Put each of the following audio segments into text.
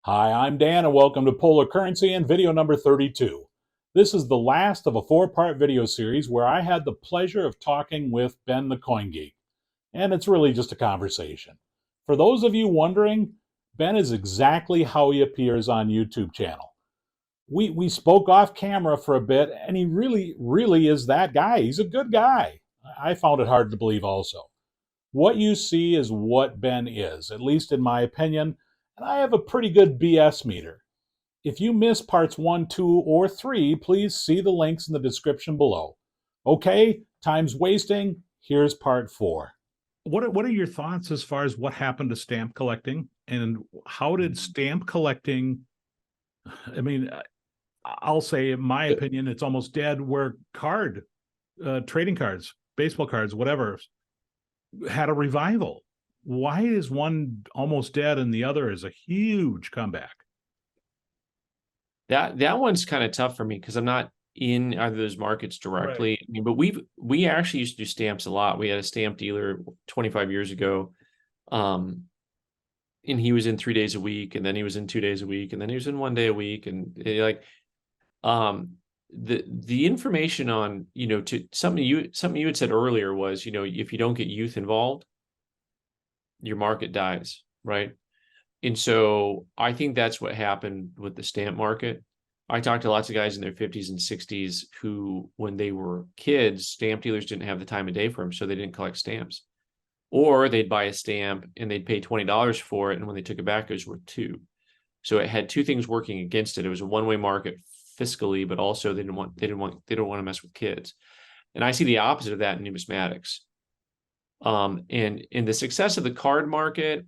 Hi, I'm Dan, and welcome to Polar Currency and video number 32. This is the last of a four-part video series where I had the pleasure of talking with Ben the Coin Geek, and it's really just a conversation. For those of you wondering, Ben is exactly how he appears on YouTube channel. We spoke off camera for a bit, and he really is that guy. He's a good guy. I found it hard to believe also. What you see is what Ben is, at least in my opinion, and I have a pretty good BS meter. If you miss parts 1, 2, or 3, please see the links in the description below. Okay, time's wasting. Here's part 4. What are your thoughts as far as what happened to stamp collecting, and how did stamp collecting, I mean, I'll say in my opinion, it's almost dead, where trading cards, baseball cards, whatever, had a revival. Why is one almost dead and the other is a huge comeback? That one's kind of tough for me because I'm not in either of those markets directly. Right. I mean, but we actually used to do stamps a lot. We had a stamp dealer 25 years ago. And he was in 3 days a week, and then he was in 2 days a week, and then he was in 1 day a week. And the information on, to something you had said earlier was, if you don't get youth involved, your market dies, right? And so I think that's what happened with the stamp market. I talked to lots of guys in their 50s and 60s who, when they were kids, stamp dealers didn't have the time of day for them, so they didn't collect stamps. Or they'd buy a stamp and they'd pay $20 for it, and when they took it back, it was worth $2. So it had two things working against it. It was a one-way market fiscally, but also they don't want to mess with kids. And I see the opposite of that in numismatics. And in the success of the card market,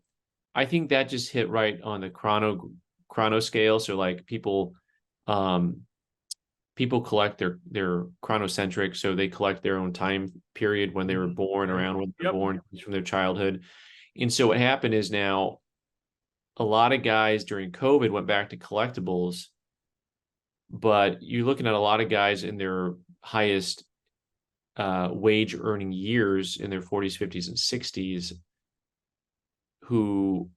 I think that just hit right on the chrono scale. So like people collect their chronocentric, so they collect their own time period when they were born, around when they were born, from their childhood. And so what happened is now a lot of guys during COVID went back to collectibles, but you're looking at a lot of guys in their highest wage earning years, in their 40s, 50s, and 60s, who,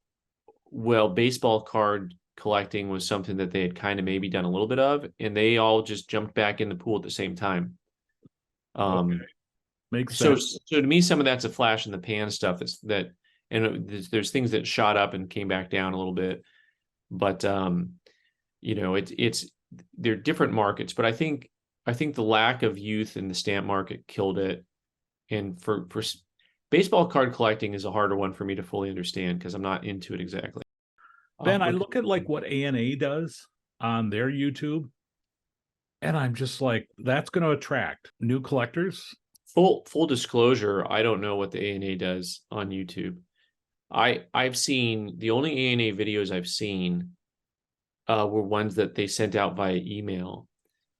well, baseball card collecting was something that they had kind of maybe done a little bit of, and they all just jumped back in the pool at the same time. Okay. Makes So sense. to me, some of that's a flash in the pan stuff. And there's things that shot up and came back down a little bit, but it's they're different markets. But I think the lack of youth in the stamp market killed it. And for baseball card collecting is a harder one for me to fully understand because I'm not into it exactly. Ben, I look at like what A&A does on their YouTube, and I'm just like, that's going to attract new collectors. Full disclosure, I don't know what the A&A does on YouTube. I've seen the only A&A videos I've seen were ones that they sent out via email.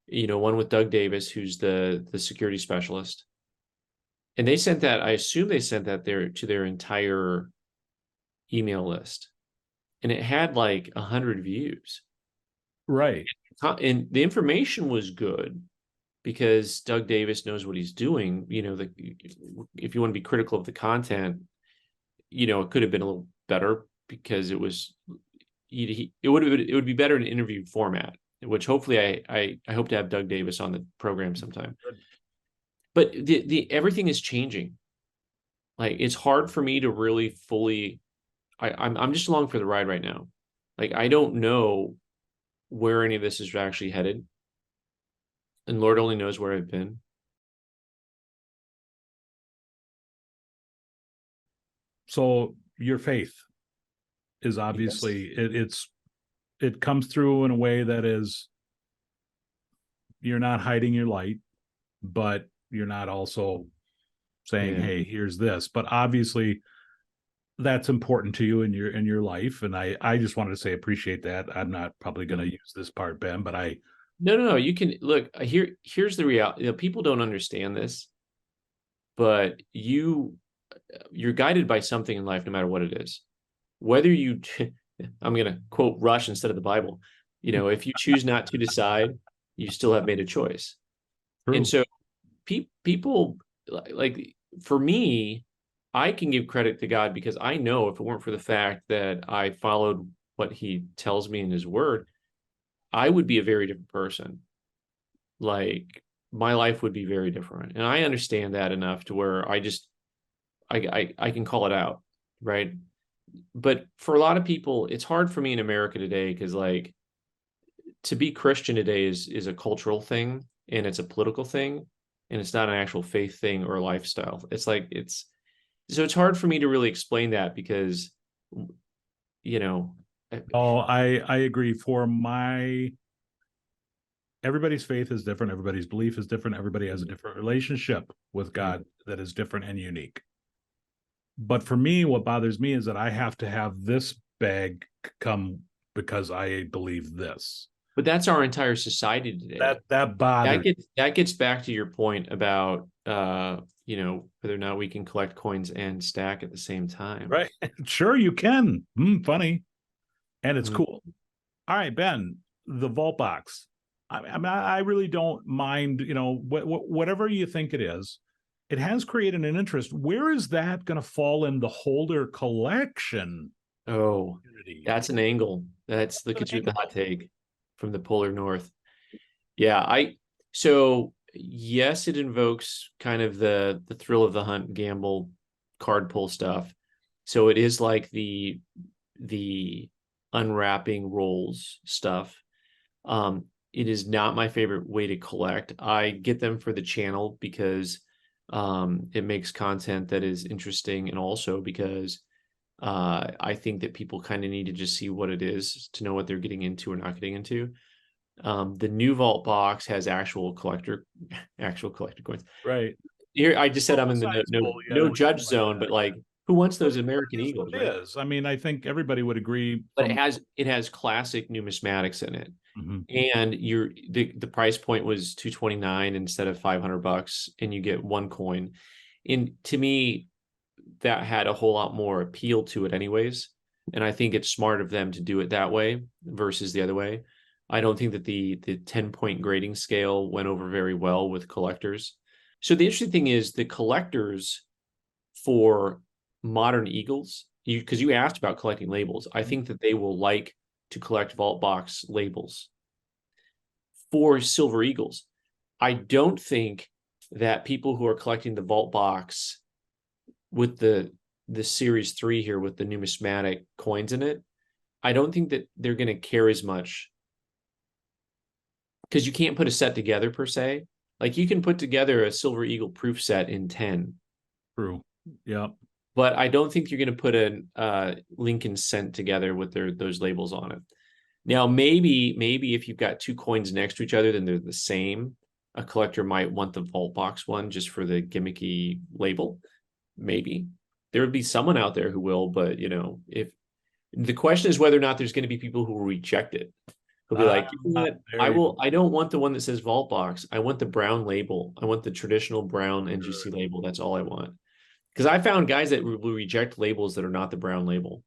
One with Doug Davis, who's the security specialist. And I assume they sent that there to their entire email list. And it had like 100 views. Right. And the information was good because Doug Davis knows what he's doing. If you want to be critical of the content, it could have been a little better because it would be better in an interview format, which hopefully I hope to have Doug Davis on the program sometime. But the everything is changing. Like, it's hard for me to really fully. I'm just along for the ride right now. Like, I don't know where any of this is actually headed, and Lord only knows where I've been. So your faith is obviously it comes through in a way that is, you're not hiding your light, but you're not also saying, Yeah. hey, here's this. But obviously that's important to you in your life. And I just wanted to say appreciate that. I'm not probably going to use this part, Ben, but No. You can look here. Here's the reality. People don't understand this, but you're guided by something in life, no matter what it is. Whether you, I'm going to quote Rush instead of the Bible. If you choose not to decide, you still have made a choice. true. And so people, like, for me, I can give credit to God because I know if it weren't for the fact that I followed what he tells me in his word, I would be a very different person. Like my life would be very different. And I understand that enough to where I can call it out, right? But for a lot of people, it's hard for me in America today because like to be Christian today is a cultural thing and it's a political thing and it's not an actual faith thing or a lifestyle. It's like so it's hard for me to really explain that because you know Oh, I agree. Everybody's faith is different, everybody's belief is different, everybody has a different relationship with God that is different and unique. But for me, what bothers me is that I have to have this bag come because I believe this. but that's our entire society today. That bothers. That gets back to your point about whether or not we can collect coins and stack at the same time. Right. Sure, you can. Funny. And it's Mm. cool. All right, Ben, the vault box. I mean, I really don't mind, whatever you think it is. It has created an interest. Where is that going to fall in the holder collection Oh, community? that's an angle. That's look at you with the hot take from the polar north. Yeah, so yes, it invokes kind of the thrill of the hunt, gamble, card pull stuff. So it is like the unwrapping rolls stuff. It is not my favorite way to collect. I get them for the channel because it makes content that is interesting, and also because I think that people kind of need to just see what it is to know what they're getting into or not getting into. The new vault box has actual collector coins. Right. Here, I just said I'm in the Sizable, no yeah, judge zone, but like, who wants those but American it is Eagles, what it right? is. I mean, I think everybody would agree But from. it has classic numismatics in it, Mhm. and the price point was 229 instead of $500, and you get one coin. And to me, that had a whole lot more appeal to it, anyways. And I think it's smart of them to do it that way versus the other way. I don't think that the 10-point grading scale went over very well with collectors. So the interesting thing is the collectors for modern Eagles, because you asked about collecting labels, I think that they will like to collect vault box labels. For Silver Eagles, I don't think that people who are collecting the vault box with the series 3 here with the numismatic coins in it, I don't think that they're going to care as much because you can't put a set together per se. Like you can put together a Silver Eagle proof set in 10, True. Yeah. but I don't think you're going to put a Lincoln cent together with those labels on it. Now, maybe if you've got two coins next to each other, then they're the same. A collector might want the vault box one just for the gimmicky label. Maybe there would be someone out there who will, but if the question is whether or not there's going to be people who will reject it, who'll be like, you know what, I don't want the one that says vault box. I want the brown label. I want the traditional brown NGC label. That's all I want. Because I found guys that will reject labels that are not the brown label.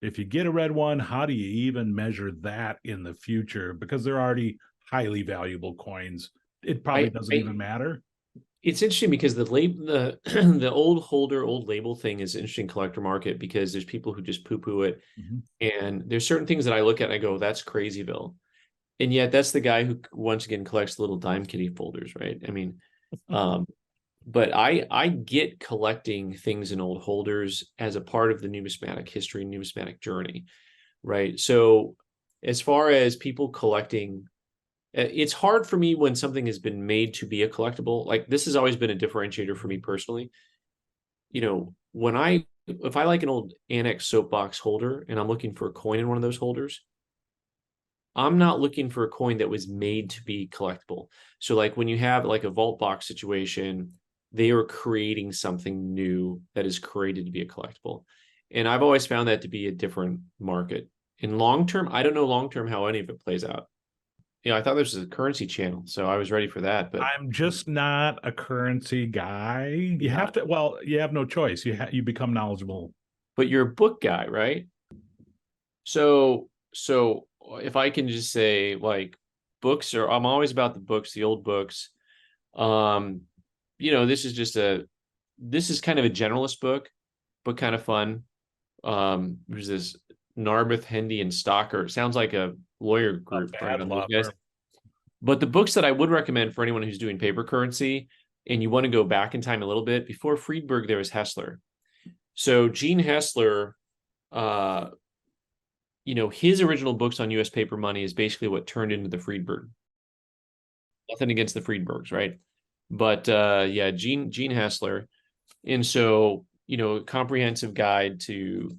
If you get a red one, how do you even measure that in the future? Because they're already highly valuable coins. It probably doesn't even matter. It's interesting because the label, the old holder, old label thing is an interesting collector market because there's people who just poo-poo it. Mhm. And there's certain things that I look at and I go, that's crazyville. And yet that's the guy who once again collects little dime kitty folders, right? I mean, but I get collecting things in old holders as a part of the numismatic history, numismatic journey, right? So as far as people collecting, it's hard for me when something has been made to be a collectible. Like this has always been a differentiator for me personally. If I like an old annex soapbox holder and I'm looking for a coin in one of those holders, I'm not looking for a coin that was made to be collectible. So like when you have like a vault box situation, they are creating something new that is created to be a collectible. And I've always found that to be a different market. In long term, I don't know long term how any of it plays out. I thought this was a currency channel, so I was ready for that. But I'm just not a currency guy. You have to, well, you have no choice. You become knowledgeable. But you're a book guy, right? So if I can just say like I'm always about the books, the old books. This is kind of a generalist book, but kind of fun. There's this Narbeth, Hendy, and Stocker. Sounds like a lawyer A group, right? bad On law those guys. firm. But the books that I would recommend for anyone who's doing paper currency and you want to go back in time a little bit, before Friedberg, there was Hessler. So Gene Hessler, his original books on US paper money is basically what turned into the Friedberg. Nothing against the Friedbergs, right? But yeah, Gene Hessler. And so, comprehensive guide to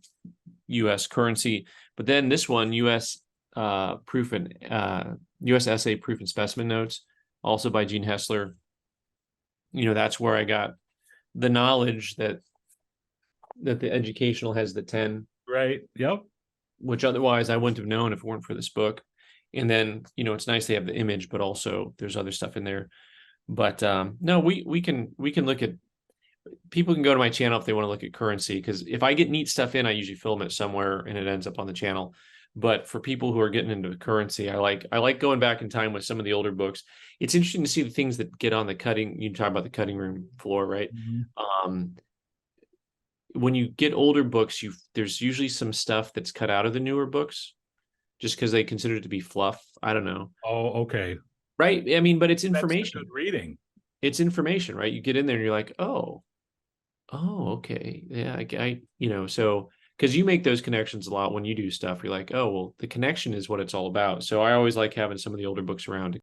US currency. But then this one, US US essay proof and specimen notes, also by Gene Hessler. That's where I got the knowledge that the educational has the 10, Right. Yep. which otherwise I wouldn't have known if it weren't for this book. And then, it's nice they have the image, but also there's other stuff in there. But no, we can look at, people can go to my channel if they want to look at currency, because if I get neat stuff in, I usually film it somewhere and it ends up on the channel. But for people who are getting into currency, I like going back in time with some of the older books. It's interesting to see the things that get on the cutting. You talk about the cutting room floor, right? Mm-hmm. When you get older books, there's usually some stuff that's cut out of the newer books, just because they consider it to be fluff. I don't know. Oh, okay. Right? I mean, but it's That's information. good reading. It's information, right? You get in there and you're like, oh, okay. Yeah, so because you make those connections a lot when you do stuff. You're like, oh, well, the connection is what it's all about. So I always like having some of the older books around.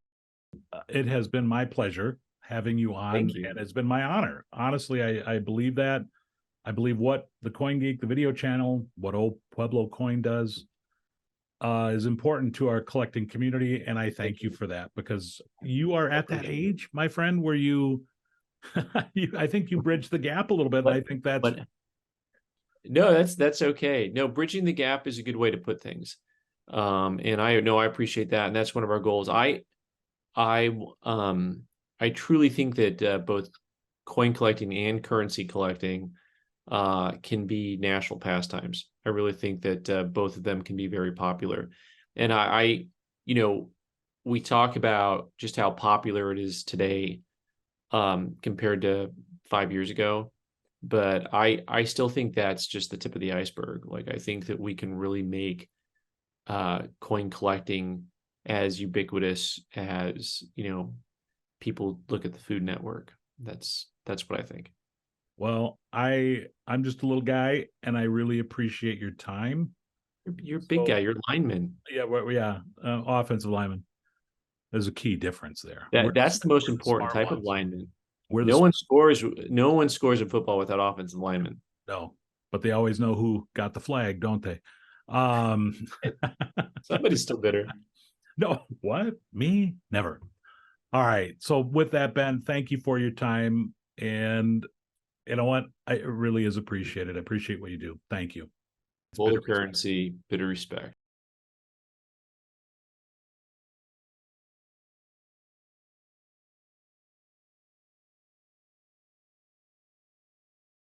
It has been my pleasure having you on, Thank you. and it's been my honor. Honestly, I believe that. I believe what the Coin Geek, the video channel, what old Pueblo Coin does, is important to our collecting community, and I thank you for that, because you are at that age, my friend, where you, I think you bridge the gap a little bit, and I think that's. No, that's okay. No, bridging the gap is a good way to put things. And I know I appreciate that, and that's one of our goals. I truly think that both coin collecting and currency collecting can be national pastimes. I really think that both of them can be very popular. And we talk about just how popular it is today compared to 5 years ago. But I still think that's just the tip of the iceberg. Like, I think that we can really make coin collecting as ubiquitous as, people look at the Food Network. That's what I think. Well, I'm just a little guy, and I really appreciate your time. You're a big guy. You're a lineman. Yeah, offensive lineman. There's a key difference there. That's the most we're the important smart type of ones. lineman. We're the No one scores in football without offensive linemen. No, but they always know who got the flag, don't they? Somebody's still bitter. No, what? Me? Never. All right. So with that, Ben, thank you for your time. And you know what? It really is appreciated. I appreciate what you do. Thank you. Boulder currency, bitter respect.